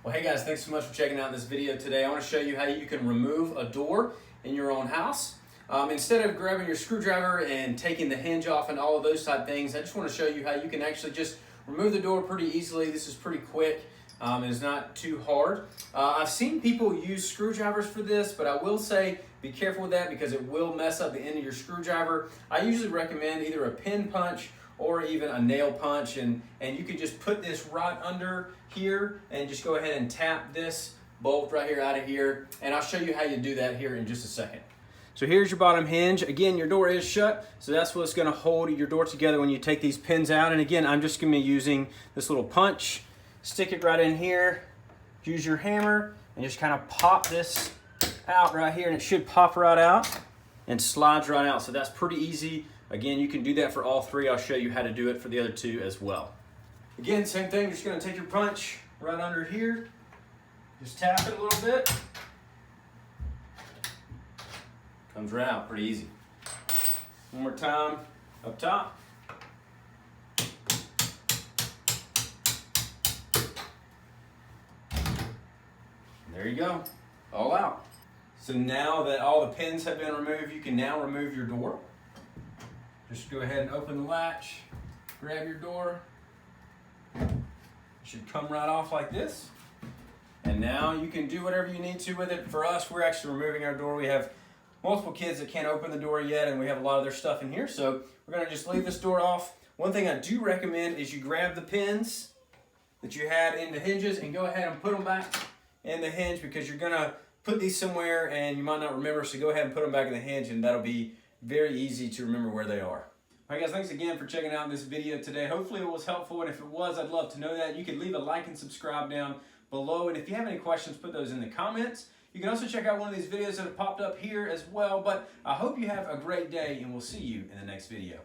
Well, hey guys, thanks so much for checking out this video today. I want to show you how you can remove a door in your own house. Instead of grabbing your screwdriver and taking the hinge off and all of those type things, I just want to show you how you can actually just remove the door pretty easily. This is pretty quick. It's not too hard. I've seen people use screwdrivers for this, but I will say be careful with that because it will mess up the end of your screwdriver. I usually recommend either a pin punch or even a nail punch, and you can just put this right under here and just go ahead and tap this bolt right here out of here, and I'll show you how you do that here in just a second. So here's your bottom hinge. Again, your door is shut, so that's what's going to hold your door together when you take these pins out. And again, I'm just going to be using this little punch. Stick it right in here, use your hammer, and just kind of pop this out right here, and it should pop right out and slides right out. So that's pretty easy. Again, you can do that for all three. I'll show you how to do it for the other two as well. Again, same thing, just gonna take your punch right under here, just tap it a little bit. Comes right out, pretty easy. One more time, up top. There you go, all out. So now that all the pins have been removed, you can now remove your door. Just go ahead and open the latch, grab your door. It should come right off like this. And now you can do whatever you need to with it. For us, we're actually removing our door. We have multiple kids that can't open the door yet, and we have a lot of their stuff in here. So we're gonna just leave this door off. One thing I do recommend is you grab the pins that you had in the hinges and go ahead and put them back in the hinge, because you're gonna put these somewhere and you might not remember. So go ahead and put them back in the hinge, and that'll be very easy to remember where they are. All right guys, thanks again for checking out this video today. Hopefully it was helpful, and if it was, I'd love to know that. You can leave a like and subscribe down below, and if you have any questions, put those in the comments. You can also check out one of these videos that have popped up here as well, but I hope you have a great day, and we'll see you in the next video.